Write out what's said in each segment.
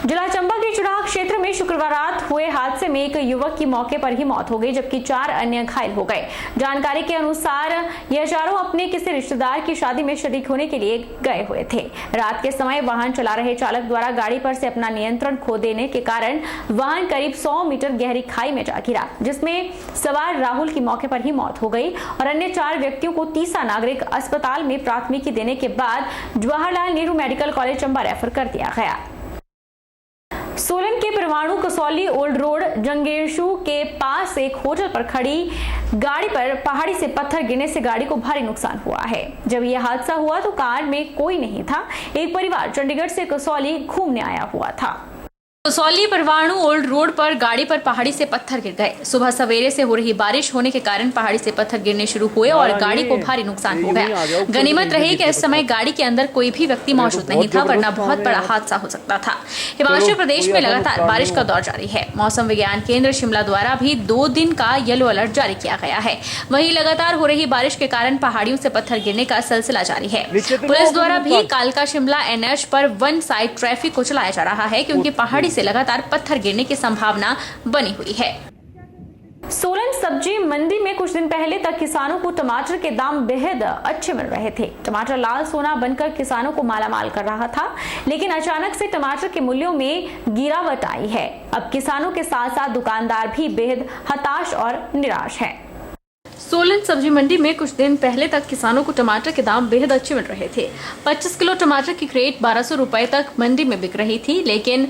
जिला चंबा के चुराह क्षेत्र में शुक्रवार रात हुए हादसे में एक युवक की मौके पर ही मौत हो गई, जबकि 4 अन्य घायल हो गए। जानकारी के अनुसार यह चारों अपने किसी रिश्तेदार की शादी में शरीक होने के लिए गए हुए थे। रात के समय वाहन चला रहे चालक द्वारा गाड़ी पर से अपना नियंत्रण खो देने के कारण वाहन करीब 100 मीटर गहरी खाई में जा गिरा, जिसमें सवार राहुल की मौके पर ही मौत हो गई और अन्य 4 व्यक्तियों को तीसा नागरिक अस्पताल में प्राथमिकी देने के बाद Jawaharlal Nehru medical college Chamba refer कर दिया गया। सोलन के परवाणु कसौली ओल्ड रोड जंगेशु के पास एक होटल पर खड़ी गाड़ी पर पहाड़ी से पत्थर गिरने से गाड़ी को भारी नुकसान हुआ है। जब यह हादसा हुआ तो कार में कोई नहीं था। एक परिवार चंडीगढ़ से कसौली घूमने आया हुआ था। कसौली परवाणु ओल्ड रोड पर गाड़ी पर पहाड़ी से पत्थर गिर गए। सुबह सवेरे से हो रही बारिश होने के कारण पहाड़ी से पत्थर गिरने शुरू हुए और गाड़ी को भारी नुकसान हो गया। गनीमत रही कि इस समय गाड़ी के अंदर कोई भी व्यक्ति मौजूद नहीं था, वरना बहुत बड़ा हादसा हो सकता था। हिमाचल प्रदेश में लगातार बारिश का दौर जारी है। मौसम विज्ञान केंद्र शिमला द्वारा भी 2 दिन का येलो अलर्ट जारी किया गया है। वहीं लगातार हो रही बारिश के कारण पहाड़ियों से पत्थर गिरने का सिलसिला जारी है। पुलिस द्वारा भी कालका शिमला NH पर वन साइड ट्रैफिक को चलाया जा रहा है, क्योंकि पहाड़ी से लगातार पत्थर गिरने की संभावना बनी हुई है। सोलन सब्जी मंडी में कुछ दिन पहले तक किसानों को टमाटर के दाम बेहद अच्छे मिल रहे थे। टमाटर लाल सोना बनकर किसानों को मालामाल कर रहा था, लेकिन अचानक से टमाटर के मूल्यों में गिरावट आई है। अब किसानों के साथ साथ दुकानदार भी बेहद हताश और निराश हैं। सोलन सब्जी मंडी में कुछ दिन पहले तक किसानों को टमाटर के दाम बेहद अच्छे मिल रहे थे। 25 किलो टमाटर की क्रेट 1200 रुपए तक मंडी में बिक रही थी, लेकिन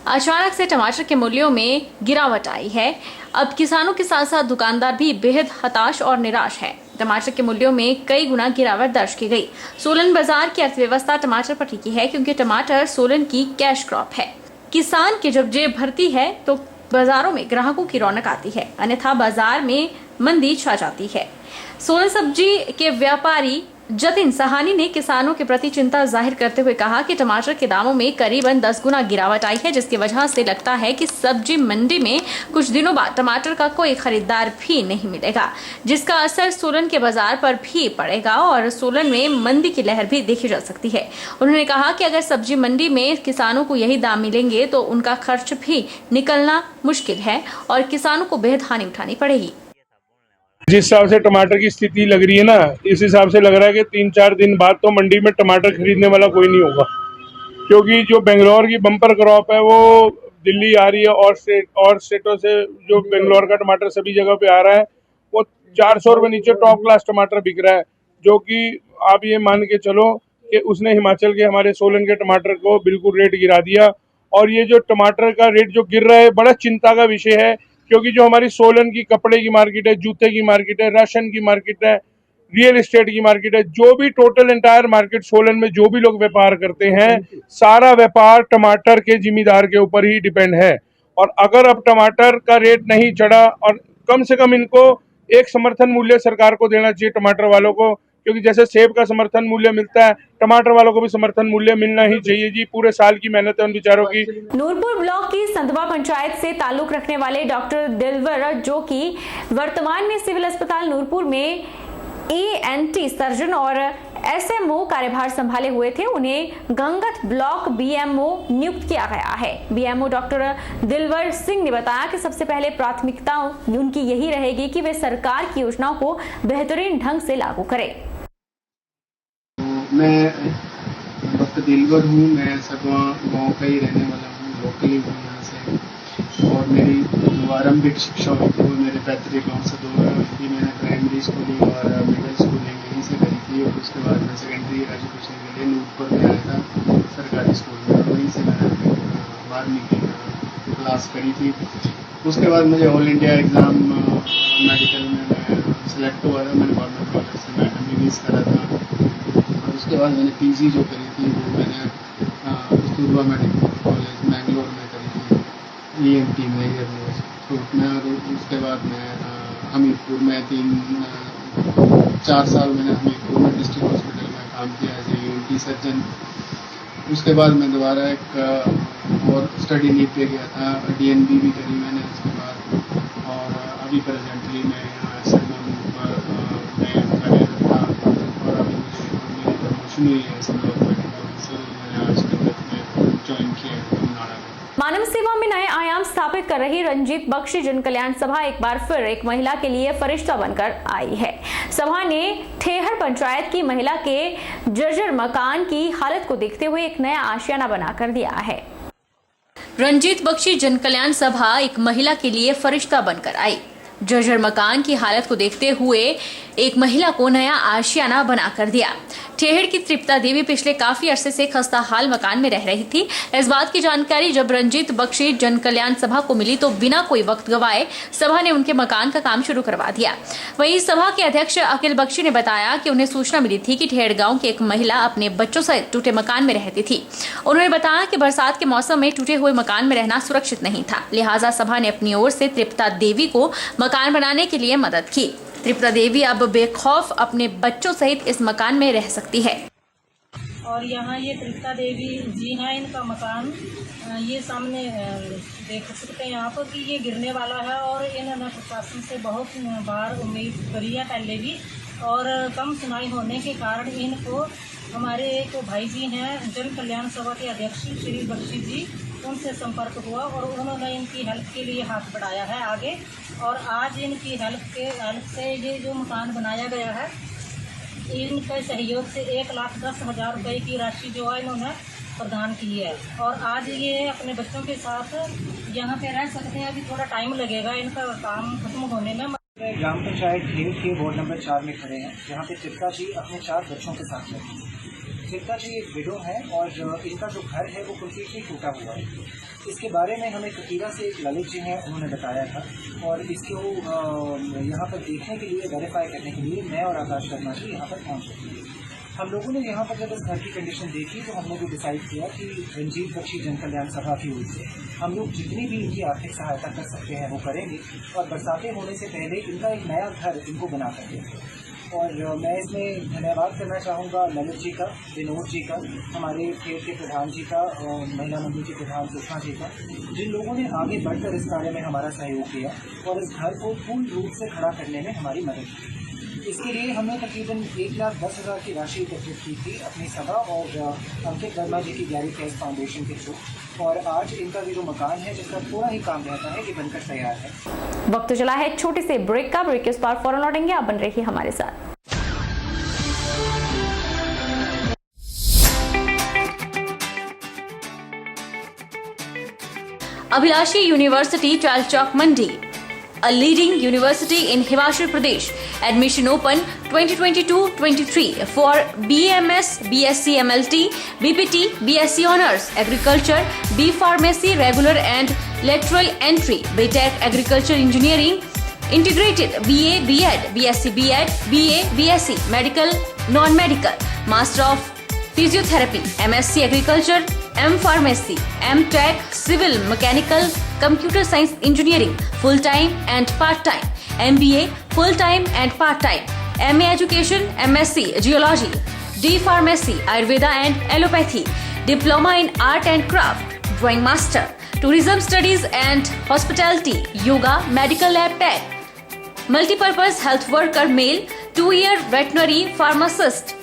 अचानक से टमाटर के मूल्यों में गिरावट आई है। अब किसानों के साथ साथ दुकानदार भी बेहद हताश और निराश है। टमाटर के मूल्यों में कई गुना गिरावट दर्ज की गई। सोलन बाजार की अर्थव्यवस्था टमाटर पर टिकी है, क्योंकि टमाटर सोलन की कैश क्रॉप है। किसान की जब जेब भरती है तो बाजारों में ग्राहकों की रौनक आती है, अन्यथा बाजार में मंदी छा जाती है। सोलन सब्जी के व्यापारी जतिन सहानी ने किसानों के प्रति चिंता जाहिर करते हुए कहा कि टमाटर के दामों में करीबन 10 गुना गिरावट आई है, जिसकी वजह से लगता है कि सब्जी मंडी में कुछ दिनों बाद टमाटर का कोई खरीदार भी नहीं मिलेगा, जिसका असर सोलन के बाजार पर भी पड़ेगा और सोलन में मंदी की लहर भी देखी जा सकती है। उन्होंने कहा कि अगर सब्जी मंडी में किसानों को यही दाम मिलेंगे तो उनका खर्च भी निकलना मुश्किल है और किसानों को बेहद हानि उठानी पड़ेगी। जिस हिसाब से टमाटर की स्थिति लग रही है ना, इस हिसाब से लग रहा है कि 3-4 दिन बाद तो मंडी में टमाटर खरीदने वाला कोई नहीं होगा, क्योंकि जो बेंगलोर की बम्पर क्रॉप है वो दिल्ली आ रही है और स्टेटों से जो बेंगलोर का टमाटर सभी जगह पे आ रहा है, वो 400 रुपये नीचे टॉप क्लास टमाटर बिक रहा है, जो कि आप ये मान के चलो कि उसने हिमाचल के हमारे सोलन के टमाटर को बिल्कुल रेट गिरा दिया। और ये जो टमाटर का रेट जो गिर रहा है बड़ा चिंता का विषय है, क्योंकि जो हमारी सोलन की कपड़े की मार्केट है, जूते की मार्केट है, राशन की मार्केट है, रियल एस्टेट की मार्केट है, जो भी टोटल एंटायर मार्केट सोलन में जो भी लोग व्यापार करते हैं, सारा व्यापार टमाटर के जिम्मेदार के ऊपर ही डिपेंड है। और अगर अब टमाटर का रेट नहीं चढ़ा, और कम से कम इनको एक समर्थन मूल्य सरकार को देना चाहिए टमाटर वालों को, क्योंकि जैसे सेब का समर्थन मूल्य मिलता है, टमाटर वालों को भी समर्थन मूल्य मिलना ही चाहिए जी। पूरे साल की मेहनत है उन बेचारों की। नूरपुर ब्लॉक की संधवा पंचायत से ताल्लुक रखने वाले डॉक्टर दिलवर, जो कि वर्तमान में सिविल अस्पताल नूरपुर में ENT सर्जन और SMO कार्यभार संभाले हुए थे, उन्हें गंगत ब्लॉक BMO नियुक्त किया गया है। BMO डॉक्टर दिलवर सिंह ने बताया कि सबसे पहले प्राथमिकता उनकी यही रहेगी कि वे सरकार की योजनाओं को बेहतरीन ढंग से लागू करें। मैं डॉक्टर दिलवर हूँ, मैं सगवा गाँव का ही रहने वाला हूँ, लोकली हूँ यहाँ से। और मेरी आरंभिक शिक्षा हुई थी वो मेरे पैतृक गाँव से दूर थी। मैंने प्राइमरी स्कूलिंग और मिडिल स्कूलिंग यहीं से करी थी, और उसके बाद मैं सेकेंडरी एजुकेशन के लिए नूरपुर में आया था सरकारी स्कूल में, और वहीं से मैंने 12वीं की क्लास करी थी। उसके बाद मुझे ऑल इंडिया एग्ज़ाम मेडिकल में मैं सिलेक्ट हुआ था। मैंने गवर्नमेंट कॉलेज से मैं MBBS करा था, और उसके बाद मैंने PG जो करी थी वो मैंने कस्तूरबा मेडिकल कॉलेज मैंगलोर में करी थी, ENT में ईयर। तो मैं उसके बाद मैं हमीरपुर में 4 साल मैंने हमीरपुर में डिस्ट्रिक्ट हॉस्पिटल में काम किया एज ENT सर्जन। उसके बाद मैं दोबारा एक और स्टडी लीव पे गया था, DNB भी करी मैंने उसके बाद, और अभी प्रेजेंटली मैं यहाँ SMO में कार्यरत था, और अभी मेरी प्रमोशन हुई है SMO मैंने आज तक में ज्वाइन किया है तमिलनाडु में। मानव सेवा में नए आयाम स्थापित कर रही रंजीत बख्शी जन कल्याण सभा एक बार फिर एक महिला के लिए फरिश्ता बनकर आई है। सभा ने ठेहर पंचायत की महिला के जर्जर मकान की हालत को देखते हुए एक नया आशियाना बनाकर दिया है। रंजीत बख्शी जन कल्याण सभा एक महिला के लिए फरिश्ता बनकर आई। जर्जर मकान की हालत को देखते हुए एक महिला को नया आशियाना बनाकर दिया। ठेहड़ की तृप्ता देवी पिछले काफी अरसे से खस्ता हाल मकान में रह रही थी। इस बात की जानकारी जब रंजीत बख्शी जन कल्याण सभा को मिली तो बिना कोई वक्त गवाए सभा ने उनके मकान का काम शुरू करवा दिया। वहीं सभा के अध्यक्ष अखिल बख्शी ने बताया कि उन्हें सूचना मिली थी कि ठेहड़ गांव की एक महिला अपने बच्चों सहित टूटे मकान में रहती थी। उन्होंने बताया कि बरसात के मौसम में टूटे हुए मकान में रहना सुरक्षित नहीं था, लिहाजा सभा ने अपनी ओर से तृप्ता देवी को मकान बनाने के लिए मदद की। तृप्ता देवी अब बेखौफ अपने बच्चों सहित इस मकान में रह सकती है। और यहाँ ये तृप्ता देवी जी हैं, इनका मकान ये सामने देख सकते हैं आप कि ये गिरने वाला है और इन्होंने प्रशासन से बहुत बार उम्मीद करी है पहले भी, और कम सुनाई होने के कारण इनको हमारे एक भाई जी हैं जन कल्याण सभा के अध्यक्ष श्री बख्शी जी, उनसे संपर्क हुआ और उन्होंने इनकी हेल्प के लिए हाथ बढ़ाया है आगे। और आज इनकी हेल्प से ये जो मकान बनाया गया है, इनके सहयोग से 1,10,000 रुपये की राशि जो है इन्होंने प्रदान की है। और आज ये अपने बच्चों के साथ यहाँ पे रह सकते हैं। अभी थोड़ा टाइम लगेगा इनका काम खत्म होने में। ग्राम पंचायत ठेहड़ के वार्ड नंबर 4 में खड़े हैं, जहाँ पे तृप्ता जी अपने 4 बच्चों के साथ रहती हैं। तृप्ता जी एक विडो है और इनका जो घर है वो कम्प्लीटली टूटा हुआ है। इसके बारे में हमें कटीरा से एक ललित जी हैं, उन्होंने बताया था, और इसको यहाँ पर देखने के लिए, वेरीफाई करने के लिए मैं और आकाश शर्मा जी यहाँ पर पहुँचे। हम लोगों ने यहाँ पर जब इस घर की कंडीशन देखी तो हम लोग भी डिसाइड किया कि रंजीत बख्शी जन कल्याण सभा की ओर से हम लोग जितनी भी इनकी आर्थिक सहायता कर सकते हैं वो करेंगे और बरसातें होने से पहले इनका एक नया घर इनको बना कर देंगे। और मैं इसमें धन्यवाद करना चाहूँगा ललित जी का, विनोद जी का, हमारे खेल के प्रधान जी का, महिला मंडल के प्रधान सुषमा जी का, जिन लोगों ने आगे बढ़कर इस कार्य में हमारा सहयोग किया और इस घर को पूर्ण रूप से खड़ा करने में हमारी मदद की। इसके लिए हमने तकरीबन 1,10,000 की राशि एकत्रित की थी अपनी सभा और अंकित वर्मा जी की गैरी केस फाउंडेशन के थ्रू, और आज इनका भी जो मकान है जिसका थोड़ा ही काम रहता है ये बनकर तैयार है। वक्त चला है छोटे से ब्रेक का। ब्रेक के उस पार फौरन लौटेंगे, आप बन रहिए हमारे साथ। अभिलाषी यूनिवर्सिटी चाल चौक मंडी, a leading university in Himachal Pradesh. Admission open 2022-23 for BMS, BSc MLT, BPT, BSc Honours, Agriculture, B Pharmacy, Regular and Lateral Entry, BTech Agriculture Engineering, Integrated, BA, B.Ed, BSc B.Ed, BA, BSc, Medical, Non-Medical, Master of Physiotherapy, MSc Agriculture, M Pharmacy, M Tech, Civil, Mechanical, Computer Science Engineering, full-time and part-time, MBA, full-time and part-time, MA Education, MSc Geology, D Pharmacy, Ayurveda and Allopathy, Diploma in Art and Craft, Drawing Master, Tourism Studies and Hospitality, Yoga, Medical Lab Tech, Multipurpose Health Worker Male, 2-year Veterinary Pharmacist,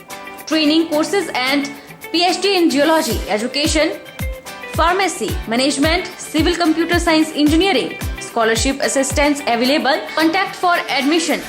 Training Courses and PhD in Geology, Education, Pharmacy, Management, Civil Computer Science Engineering, Scholarship Assistance available. Contact for admission